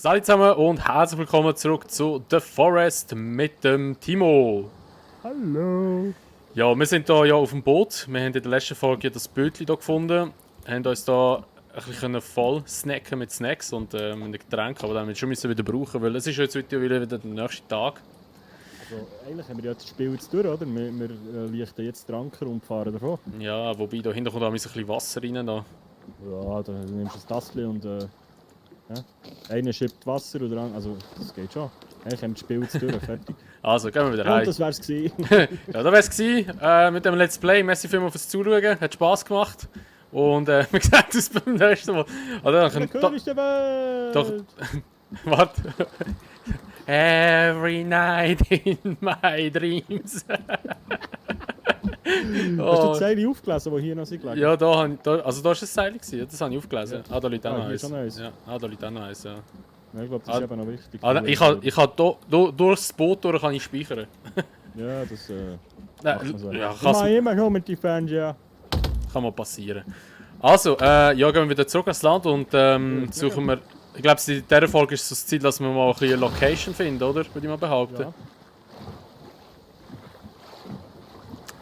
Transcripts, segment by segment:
Salut zusammen und herzlich willkommen zurück zu The Forest mit dem Timo. Hallo. Ja, wir sind hier ja auf dem Boot. Wir haben in der letzten Folge das Bötli hier gefunden. Haben uns hier ein bisschen voll snacken mit Snacks und mit Getränken, aber dann müssen wir schon wieder brauchen, weil es ist jetzt wieder der nächste Tag. Also, eigentlich haben wir ja das Spiel jetzt durch, oder? Wir lichten jetzt den Anker und fahren davon. Ja, wobei da hinten kommt auch ein bisschen Wasser rein. Da. Ja, dann nimmst du das Tassel und ja. Einer schippt Wasser oder an. Also, das geht schon. Eigentlich haben wir das Spiel jetzt durch, fertig. Also, gehen wir wieder Und rein. das wär's gewesen. Ja, das wär's gewesen mit dem Let's Play. Merci vielmals fürs Zuschauen, hat Spass gemacht. Und wir sehen uns beim nächsten Mal. Der König der Welt! Doch. Warte. Every night in my dreams. Hast du die Seile aufgelesen, die hier noch sind? Ja, also da war ein Seil, das habe ich aufgelesen. Ja. Ah, da liegt auch noch hier eins. ist noch eins. Ja, da liegt auch noch eins, ja. Ja, ich glaube, das ist eben noch wichtig. Ich kann durchs Boot durch kann ich speichern. Ja, das Nein, so. ja, Ich mache immer noch mit den Fans, ja. kann mal passieren. Also, ja, gehen wir wieder zurück ins Land und suchen wir... Ich glaube, in dieser Folge ist es das Ziel, dass wir mal ein bisschen eine Location finden, oder? Würde ich mal behaupten. Ja.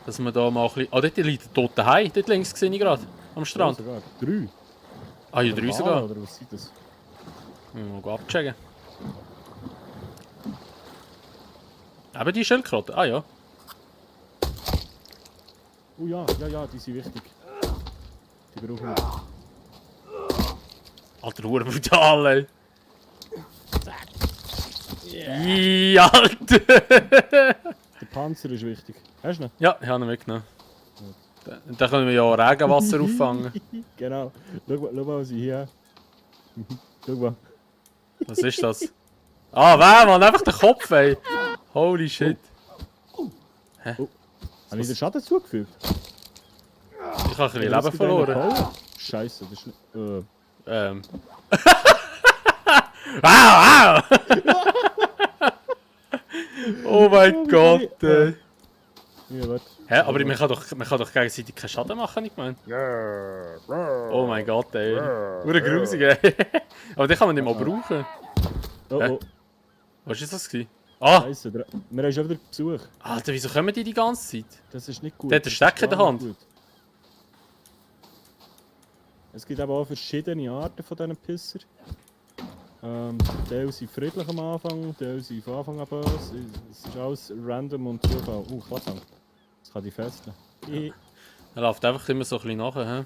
Dass wir da mal ein bisschen... Ah, dort liegt ein toter Hai. Dort links sehe ich gerade. Am Strand. Sogar. 3. Ah, ja, 3 sogar. Oder was ist das? Mal abchecken. Eben die Schildkröte. Ah ja. Oh ja, die sind wichtig. Die brauchen wir. Alter, hure brutal, ey. Yeah. Alter! Der Panzer ist wichtig. Hast du ihn? Ja, ich habe ihn mitgenommen. Da können wir ja auch Regenwasser auffangen. Genau. Schau mal, was ich hier habe. Schau mal. Was ist das? Ah, wer, Mann? Einfach der Kopf, ey. Holy shit. Habe ich den Schaden zugefügt? Ich habe ein bisschen Leben verloren. Scheiße, das ist nicht... Wow, wow! Oh mein Gott, ey. Ja, warte. Hä, aber man kann doch gegenseitig keinen Schaden machen, ich meine. Oh mein Gott, ey. Hure grusig, ey. Aber den kann man nicht mal brauchen. Oh, Hä? oh. Was war das? Ah! Scheiße, wir haben schon wieder Besuch. Alter, wieso kommen die ganze Zeit? Das ist nicht gut. Der hat den Stecker in der Hand. Gut. Es gibt aber auch verschiedene Arten von diesen Pisser. Teil sind friedlich am Anfang, Teil sind von Anfang an böse. Es ist alles random und Zufall. Klappern. Das kann ich fesseln. Er läuft einfach immer so ein bisschen nachher. Hä?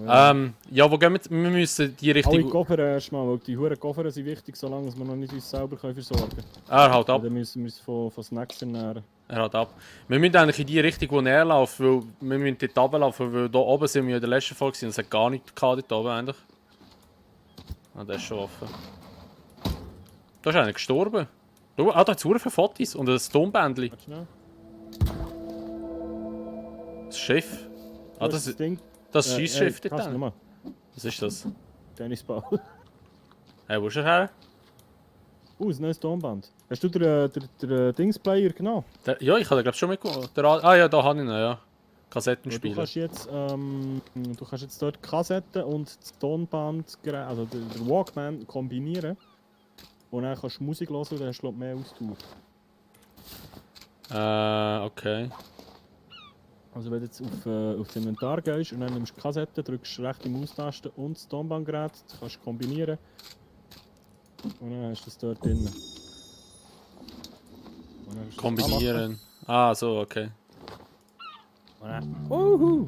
Ja. Ja, wo gehen wir? Wir müssen die Alle Richtung... Koffer erstmal, weil die Huren Koffer sind wichtig, solange wir noch nicht uns selber versorgen können. Er haut ab. Dann müssen wir uns von Snacks ernähren. Er haut ab. Wir müssen eigentlich in die Richtung, wo er läuft, weil wir müssen dort runterlaufen, weil da oben sind wir in der letzten Folge und es hat gar nichts gehabt dort oben eigentlich. Ah, der ist schon offen. Da ist einer gestorben. Schau, da hat es viele Fotos und ein Tonbändchen. Warte schnell. Das Schiff. Ah, Das ist das Ding. das Scheissschiff dort. Pass hinten. mal. Was ist das? Tennisball. Hey, wo ist er her? Das neues Tonband. Hast du den Dingsplayer genommen? Ja, ich habe den glaube schon mitgenommen. Ah ja, da habe ich ihn, ja. Du Kassettenspieler. kannst jetzt dort Kassetten und das Tonband, also den Walkman kombinieren. Und dann kannst du Musik hören und dann hast du mehr Ausdauer. Okay. Also wenn du jetzt auf das Inventar gehst und dann nimmst du die Kassette, drückst rechte Maustaste und das Tonbandgerät, das kannst du kombinieren. Und dann hast du das dort drin. Und dann hast du das Kombinieren. Ah, so, okay. anmachen. Uhu!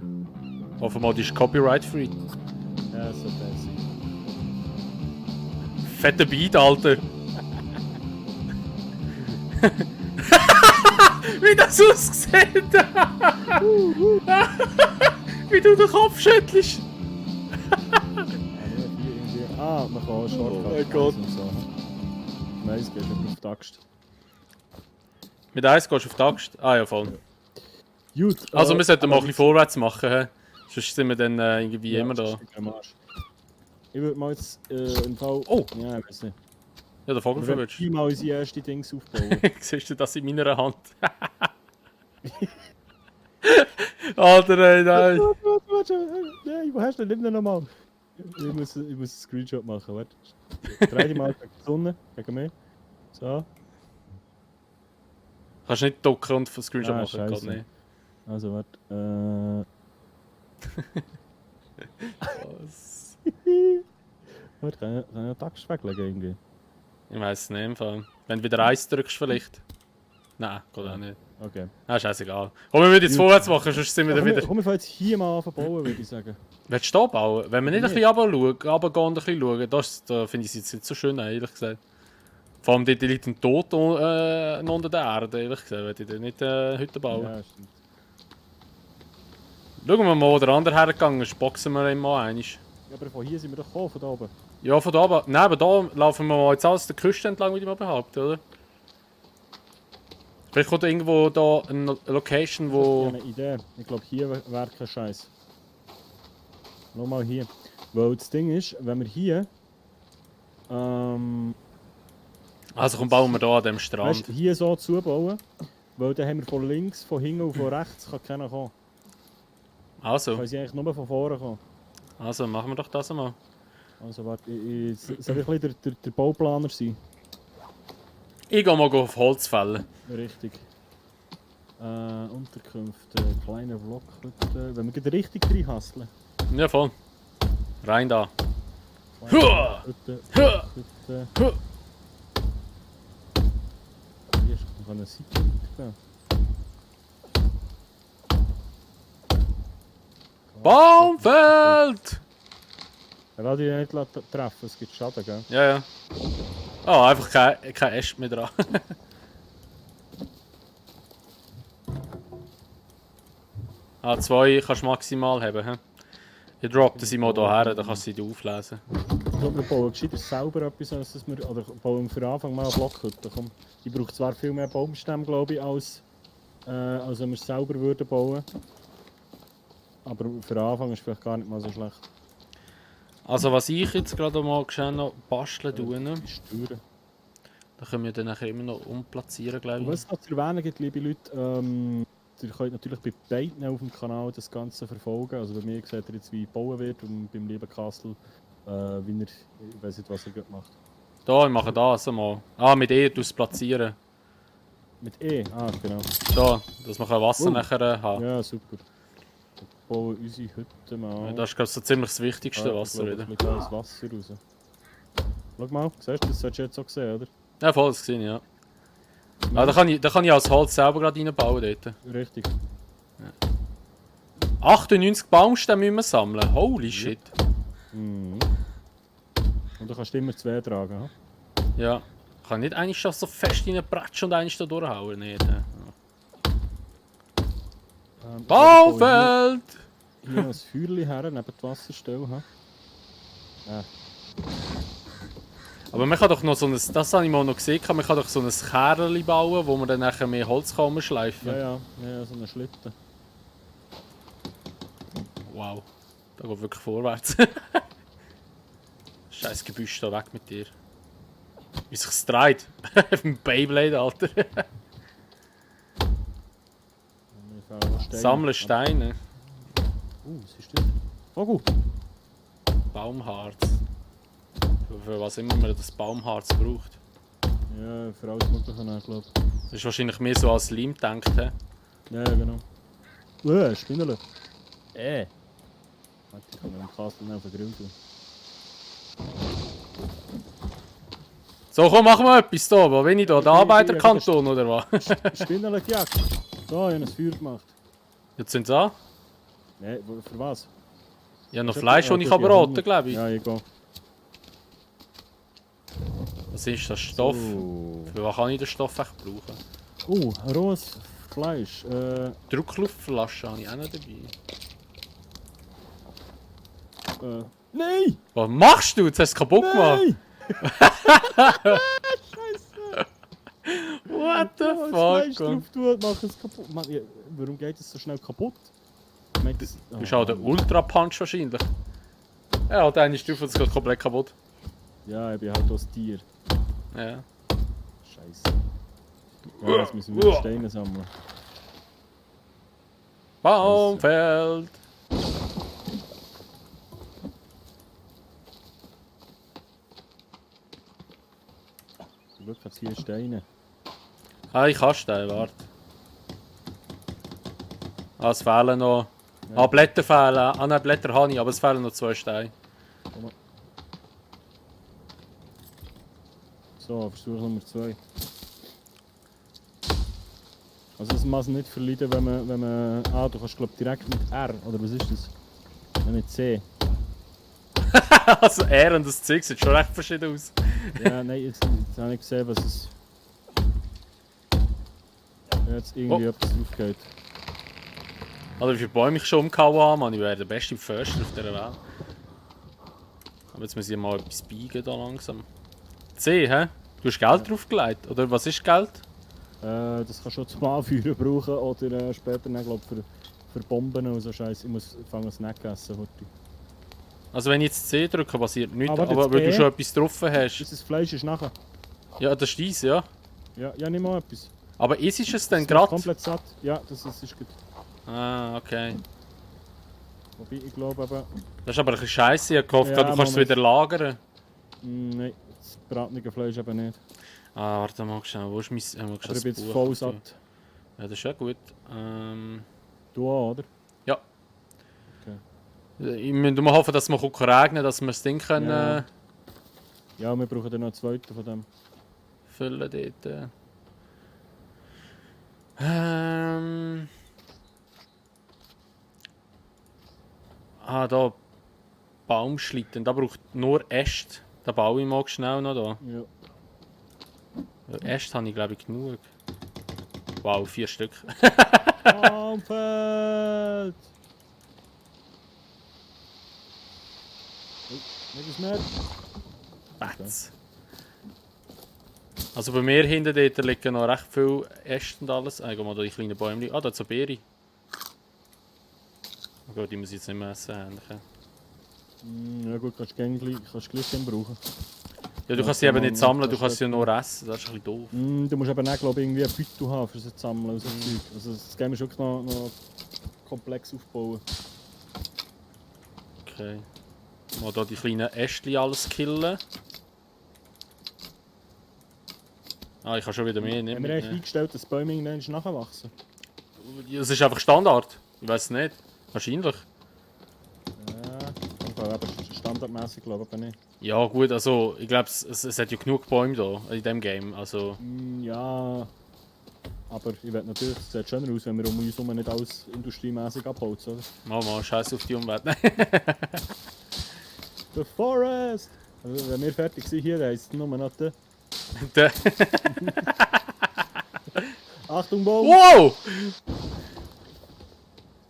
Hoffen wir mal, die ist copyright-free. Ja, so fancy. Fetter Beat, Alter. Wie das aussieht! Wie du den Kopf schüttelst! Man kann auch Shortcuts mein Gott. und so. Nein, es geht nicht auf die Axt. Mit eins gehst du auf die Axt? Ah ja, voll. Gut, Also wir sollten mal ein bisschen vorwärts machen, he? Sonst sind wir dann irgendwie immer da. Ich würde mal jetzt im Fall... Oh! Ja, ich weiß nicht. Ja, der Vogel Wir werden verwirrt. mal unsere ersten Dings aufbauen. Siehst du das in meiner Hand? Alter, ey, nein! Warte, nein, wo hast du denn? Nimm den nochmal. Ich muss einen Screenshot machen, warte. Dreh dich mal gegen die Sonne, gegen mich. So. Kannst du nicht ducken und einen Screenshot Ah, machen? Geht scheisse. nicht. Also, warte. Was? Warte, kann ich einen Text weglegen irgendwie? Ich weiss es nicht im Fall. Wenn du wieder Eis drückst vielleicht. Nein, geht auch nicht. Okay. Ah, scheißegal. Komm, wir müssen jetzt vorwärts machen, sonst sind wir dann wieder... Komm, wir fangen jetzt hier mal an zu bauen, würde ich sagen. Willst du da bauen? Wenn wir nicht ein bisschen runtergehen und ein bisschen schauen, da finde ich es jetzt nicht so schön, ehrlich gesagt. Vor allem dort liegt ein Tod unter der Erde, ehrlich gesagt. Würde ich da nicht Hütte bauen. Ja, stimmt. Schauen wir mal, wo der andere hergegangen ist. Boxen wir ihn mal einmal. Ja, aber von hier sind wir doch gekommen, von da oben. Ja, von da oben. Nein, aber da laufen wir mal jetzt alles der Küste entlang, würde ich mal behaupten, oder? Vielleicht kommt irgendwo da eine Location, Ich habe wo... eine Idee. Ich glaube, hier wäre kein Scheiß. Schau mal hier. Weil das Ding ist, wenn wir hier. Also komm, bauen wir da an dem Strand. Weißt, hier so zubauen, weil dann haben wir von links, von hinten und von rechts kann keiner kommen. Also, Können sie eigentlich nur von vorne kommen. also machen wir doch das einmal. Also warte, soll ich ein bisschen der Bauplaner sein? Ich gehe mal auf Holz fällen. Richtig. Unterkünfte, kleine Blockhütte. Wenn wir gleich richtig reinhasseln. Ja, voll. Rein da. Kleine Hütte, Blockhütte. Huh. Hier ist noch eine Seite weitergehen. Baumfeld! Er will dich nicht treffen, es gibt Schaden, gell? Ja, ja. Oh, einfach kein Äst mehr dran. Ah, 2 kannst du maximal haben. He? Ich droppe sie mal hierher, dann kannst du sie auflesen. Ich glaube, wir bauen gescheiter selber etwas, als dass wir, oder bauen für den Anfang mal eine Blockhütte. Komm, die braucht zwar viel mehr Baumstämme, glaube ich, als wenn wir es selber würden bauen. Aber für den Anfang ist es vielleicht gar nicht mal so schlecht. Also was ich jetzt gerade mal schnell noch basteln tue, Die Steuern. da können wir dann nachher immer noch umplatzieren, Und glaube was ich. es noch zu erwähnen gibt, liebe Leute, ihr könnt natürlich bei beiden auf dem Kanal das Ganze verfolgen. Also bei mir seht ihr jetzt, wie gebaut wird und beim lieben Castle, wie er, ich weiß nicht, was er gerade macht. Da, ich mache das einmal. Ah, mit E tust du platzieren. Mit E? Ah, genau. Da, dass wir Wasser Oh. nachher haben. Ja, super. Wir bauen unsere Hütte mal. Das ist glaube ich so ziemlich das wichtigste Wasser wieder. wieder. Mit das Wasser raus. Schau mal, siehst du, das solltest du jetzt auch sehen, oder? Ja, voll, das gesehen, ja. Ah, da kann ich als Holz selber gerade reinbauen dort. Richtig. 98 Baumstämme müssen wir sammeln. Holy shit. Mhm. Und du kannst immer 2 tragen, ha? Ja. Ich kann nicht eigentlich schon so fest reinpratschen und eigentlich da durchhauen. Nicht. Baumfeld! Hier noch ein Feuerchen her, neben die Wasserstelle, ha? Aber man kann doch noch so ein, das habe ich mal noch gesehen, man kann doch so ein Kerli bauen, wo man dann nachher mehr Holz kann schleifen. Ja, so eine Schlitten. Wow, da geht wirklich vorwärts. Scheiß Gebüsch da weg mit dir. Wie sich's dreht. Im Beyblade, Alter. Sammeln Steine. Was ist das? Vogel! Baumharz. Für was immer man das Baumharz braucht. Ja, für alles Mögliche, glaube ich. Das ist wahrscheinlich mehr so als Leim gedacht. He? Ja, genau. Spinnerle. Warte, ich kann mir den Castle nicht auf den Grill tun. So, komm, machen wir etwas da. Wo bin ich da? Der Arbeiterkanton oder was? Spinnerle gejagt. So, ich habe ein Feuer gemacht. Jetzt sind sie an. Nein, für was? Ich habe noch Fleisch, das ich braten kann, glaube ich. Ja, ich gehe. Was ist das? Stoff? So. Für was kann ich den Stoff echt brauchen? Rohes Fleisch. Druckluftflasche habe ich auch noch dabei. Nein! Was machst du? Jetzt hast du es kaputt gemacht. Nein! What the Ja, das Fleisch fuck? drauf tun, mach es kaputt. Mann, ja, warum geht es so schnell kaputt? Du bist auch der Ultra Punch wahrscheinlich. Ja, der eine Stufe ist gerade komplett kaputt. Ja, ich bin halt das Tier. Ja. Scheiße. Ja, jetzt müssen wir Steine sammeln. Baumfeld! Zum Glück hat es hier Steine. Ah, ich kann stehen, warte. Ah, es fehlen noch... Ja. Ah, Blätter fehlen. Ah nein, Blätter habe ich, aber es fehlen noch 2 Steine. Komm mal. So, Versuch Nummer 2. Also es muss nicht verleiden, wenn man... Ah, du kannst glaube direkt mit R, oder was ist das? Nein, mit C. Also er und das Zeug sieht schon recht verschieden aus. Ja, nein, jetzt habe ich gesehen, was es... Jetzt irgendwie etwas drauf geht. Oder wie viele Bäume ich schon umgehauen habe, Mann. Ich wäre der beste Förster auf dieser Welt. Aber jetzt muss ich mal etwas biegen da langsam. C, hä? Du hast Geld draufgelegt? Oder was ist Geld? Das kannst du zum Anführen brauchen oder später dann, glaub, für Bomben und so Scheiße. Ich muss fangen Snack essen heute. Also wenn ich jetzt C drücke, passiert nichts. warte, Aber jetzt weil du B. schon etwas drauf hast. Das Fleisch ist nachher. Ja, das ist dies, ja. Ja, ja, nimm mal etwas. Aber ist es Das denn macht gerade? komplett satt. Ja, das ist gut. Ah, okay. Wobei, ich glaube aber... Das ist aber ein bisschen scheiße. Ich hab gehofft, Ja, du kannst es Moment. wieder lagern. Nein, das bratene Fleisch eben nicht. Ah, warte mal schnell. Wo ist mein... Aber ich bin jetzt voll satt. Ja, das ist ja gut. Du auch, oder? Ja. Okay. Ich muss mal hoffen, dass es mal regnen, dass wir das Ding können, Ja. Ja, wir brauchen dann noch einen zweiten von dem. füllen dort. Ah, da Baumschlitten. Da braucht nur Äste. Da baue ich mal schnell noch da. Ja. Weil Äste habe ich glaube ich genug. Wow, 4 Stück. Baumfeld! Nicht mehr? Batz. Also bei mir hinten dort liegen noch recht viele Äste und alles. Ah, guck mal da die kleinen Bäume. Ah, da ist eine Beere. Oh Gott, die muss ich jetzt nicht mehr essen. Eigentlich. Ja gut, kannst du gleich den brauchen. Ja, du Ja, kannst sie eben nicht kann man- sammeln, du kannst kannst sie du- nur essen. Das ist ein bisschen doof. Du musst eben auch, glaube ich, irgendwie ein Beutel haben, für sie zu sammeln und so Zeug. Also das Game ist wirklich noch komplex aufbauen. Okay. Mal hier die kleinen Ästchen alles killen. Ah, ich habe schon wieder mehr. Haben wir eigentlich eingestellt, dass Bäume irgendwann nachwachsen? Es ist einfach Standard. Ich weiß es nicht. Wahrscheinlich. Ja, aber standardmäßig glaube ich aber nicht. Ja gut, also ich glaube es hat ja genug Bäume da in diesem Game. Also Ja, aber ich werde natürlich, es sieht schöner aus, wenn wir um uns herum nicht alles industriemäßig abholzen, oder? mal scheiß auf die Umwelt. Nein. The Forest! Also, wenn wir fertig sind hier, dann heisst es nur noch der... Der- Achtung, Baum! wow!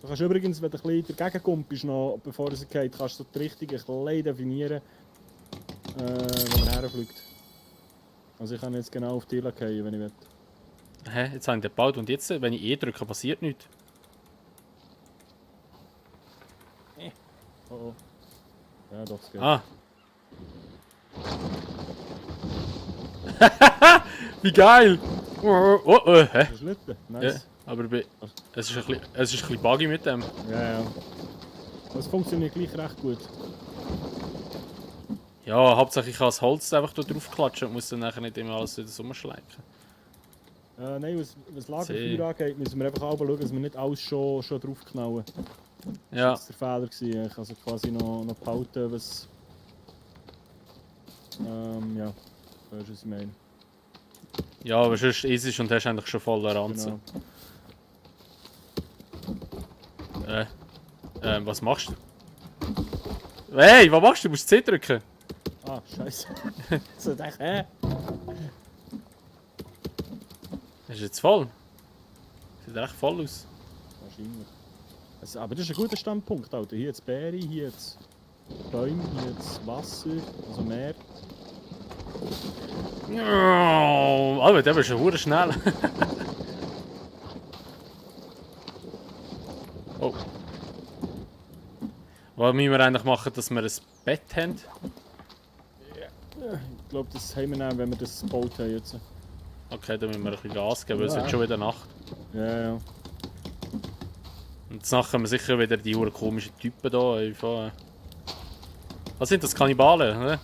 Du kannst übrigens, wenn du ein bisschen dagegen kommst, noch, bevor es geht, kannst du so die Richtung ein bisschen definieren, wo man herfliegt. Also ich kann jetzt genau auf die fallen, wenn ich will. Hä? Jetzt habe ich den gebaut und jetzt, wenn ich E drücke, passiert nichts. Oh oh. Ja doch, es geht. Ah. Wie geil! Hä? Das ist Schlitten, Ja, nice. aber es ist ein bisschen buggy mit dem. Ja, ja. Aber es funktioniert gleich recht gut. Ja, hauptsächlich ich kann das Holz einfach da drauf klatschen und muss dann nachher nicht immer alles wieder rumschleichen. Nein, was Lagerfeuer angeht, müssen wir einfach auch schauen, dass wir nicht alles schon draufknallen. Ja, Das war der Fehler. Ich also quasi noch behalten, was... ja, das ist was ich meine. ja, aber sonst ist es und hast eigentlich schon voller Ranzen. Genau. Was machst du? Hey, was machst du? Du musst C drücken. Ah, scheiße. So dachte hä? Ist jetzt voll? Sieht recht voll aus. Wahrscheinlich. Also, aber das ist ein guter Standpunkt, Alter. Hier jetzt Beere, hier jetzt Bäume, hier jetzt Wasser, also Meer. Oh, aber der ist schon hure schnell. Oh. Was müssen wir eigentlich machen, dass wir ein Bett haben? Ich glaube, das haben wir dann, wenn wir das gebaut haben jetzt. Okay, dann müssen wir ein bisschen Gas geben, weil es Ja. wird schon wieder Nacht. Ja, ja. Und jetzt nachher haben wir sicher wieder die hure komischen Typen da. Was sind das? Kannibalen, oder?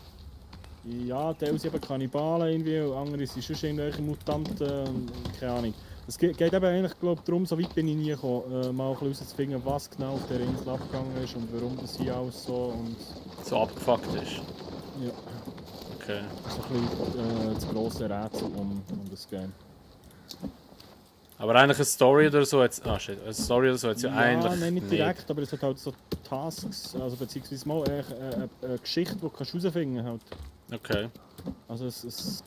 Ja, teils eben Kannibalen irgendwie, und andere sind schon irgendwelche Mutanten, keine Ahnung. Es geht eben eigentlich glaub, darum, so weit bin ich nie gekommen, mal ein bisschen herauszufinden, was genau auf der Insel abgegangen ist und warum das hier alles so und So abgefuckt ist. ja, Okay. so ein bisschen das grosse Rätsel um das Game. Aber eigentlich eine Story oder so jetzt. Ah shit, eine Story oder so jetzt ja eigentlich. Nein, nicht direkt, aber es hat halt so Tasks, also beziehungsweise mal eine Geschichte, die du herausfinden kannst. Halt. Okay. Also es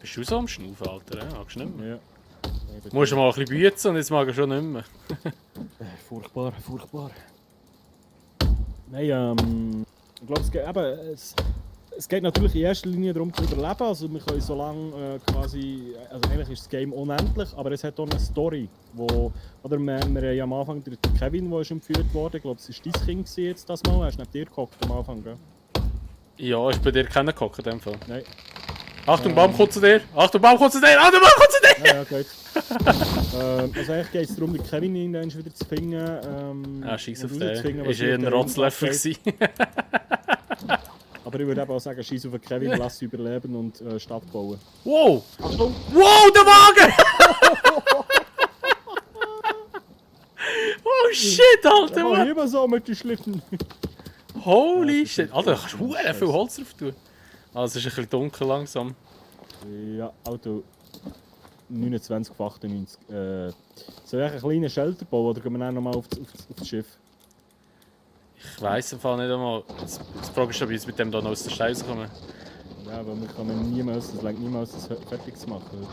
Bist du so am Schnaufen, Alter? Ja, magst du nicht mehr? ja. Musst du mal ein bisschen büzen und jetzt mag ich schon nicht mehr. Furchtbar, furchtbar. Nein, ich glaube, es geht natürlich in erster Linie darum zu überleben. Also wir können so lange quasi, also eigentlich ist das Game unendlich, aber es hat auch eine Story, wo, oder wir haben ja am Anfang den Kevin, der ist entführt worden. Ich glaube, es war dein Kind jetzt das Mal. Hast du neben dir gehockt am Anfang, gell? Ja, ich bin dir keinen Kock in dem Fall. Nein. Achtung, Baum kommt zu dir! Achtung, Baum kommt zu dir! Achtung, Baum kommt zu dir! Ja, geht. Also eigentlich geht es darum, den Kevin irgendwann wieder zu finden. Ah, scheiß auf und den. rauszufinden, Ist was eher mit ein der Rotzlöffel Insel gewesen. Aber ich würde eben auch sagen, scheiß auf den Kevin, lass ihn überleben und Stadt bauen. Wow! Achtung! Wow, der Wagen! Oh shit, Alter, Ja, Mann! immer so mit den Schlitten. Holy Ja, shit! Alter, da kannst du verdammt viel Holz drauf tun. Ah, es ist ein bisschen dunkel langsam. Ja, Auto 29 auf 98. Soll ich einen kleinen Shelter bauen oder gehen wir dann nochmal auf das Schiff? Ich weiss im Fall nicht einmal. Jetzt fragst du, ob ich mit dem da noch aus der Stein rauskommen. Ja, weil wir kommen niemals, es reicht niemals, das fertig zu machen.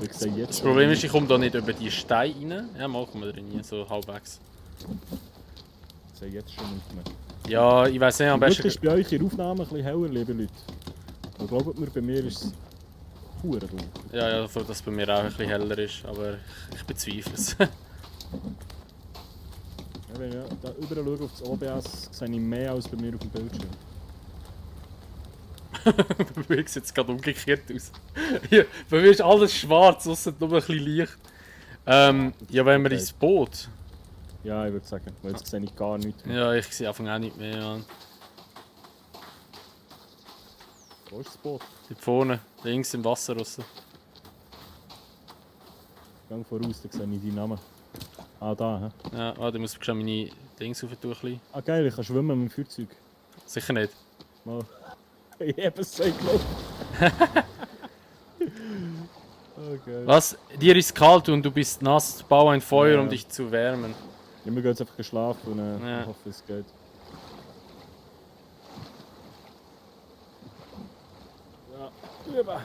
Ich sehe jetzt Das Problem ist, ich komme da nicht über die Steine rein. Ja, mal kommen wir drin, so halbwegs. Ich sehe jetzt schon nicht mehr. Ja, ich weiss nicht, am Besten besten. ist bei euch in der Aufnahme ein bisschen heller, liebe Leute. Und glaubt mir, bei mir ist es verdammt dunkel. Ja, ja, dass es bei mir auch ein bisschen heller ist, aber ich bezweifle es. Ja, wenn ich da überall schaue auf das OBS, sehe ich mehr als bei mir auf dem Bildschirm. Bei mir sieht es gerade umgekehrt aus. Ja, bei mir ist alles schwarz, außer nur ein bisschen Licht. Ja, wenn wir ins Boot. Ja, ich würde sagen, weil jetzt sehe ich gar nichts mehr. Ja, ich sehe einfach auch nicht mehr. Ja. Wo ist das Boot? Dort vorne, links im Wasser raus. Gang voraus, da sehe ich deinen Namen. Ah, da, hä? Ja, warte, ich muss schon meine Dings rauf tun. Ein bisschen. Ah, geil, ich kann schwimmen mit dem Feuerzeug. Sicher nicht. Mal. Ich habe es so geglaubt. Okay. Was? Dir ist kalt und du bist nass. Bau ein Feuer, Ja. um dich zu wärmen. Ja, wir gehen jetzt einfach geschlafen und Ja. ich hoffe, es geht. Ja, rüber.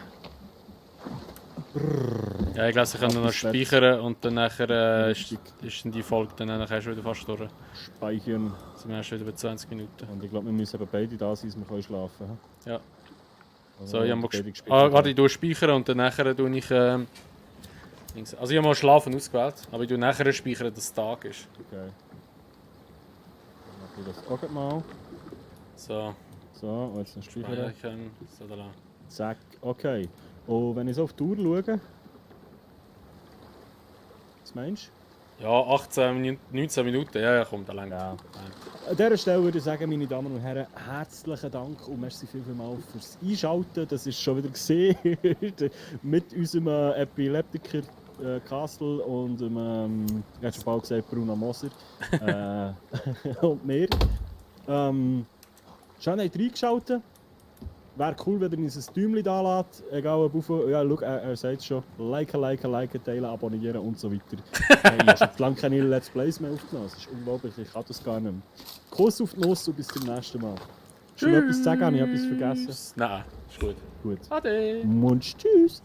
Ja, ich glaube, sie können noch Bis spät. speichern und dann nachher Richtig. ist dann die Folge dann nachher schon wieder fast durch. Speichern. Sind wir erst wieder bei 20 Minuten. Und ich glaube, wir müssen eben beide da sein, dass wir können schlafen können. Ja. Also, So, ich habe mal beide gespielt. Ah, gespielt. warte, ich tue speichern und dann nachher tue ich. Dings. Also, ich habe mal Schlafen ausgewählt, aber ich tue nachher speichern, dass es Tag ist. Okay. Dann mache ich das auch gleich mal. So, So, und jetzt noch speichern. speichern. So, da lang. Zack, okay. Und wenn ich so auf die Uhr schaue, was meinst Ja, 18 Minuten, 19 Minuten, ja, komm, da lang. Ja. An dieser Stelle würde ich sagen, meine Damen und Herren, herzlichen Dank und merci vielmals fürs Einschalten. Das ist schon wieder gesehen mit unserem Epileptiker Castle und dem, ich habe schon bald gesagt, Bruno Moser und mir. Schön habt ihr eingeschaltet. Wäre cool, wenn ihr uns ein Däumchen da lässt. Egal ob auf. Ja, schau, er sagt schon. Liken, teilen, abonnieren und so weiter. Hey, ich habe schon lange keine Let's Plays mehr aufgenommen. Das ist unglaublich, ich kann das gar nicht mehr. Kuss auf die Nuss und bis zum nächsten Mal. Schon noch etwas zu sagen? Habe ich etwas vergessen? Nein, ist gut. Gut. Ade! Und tschüss.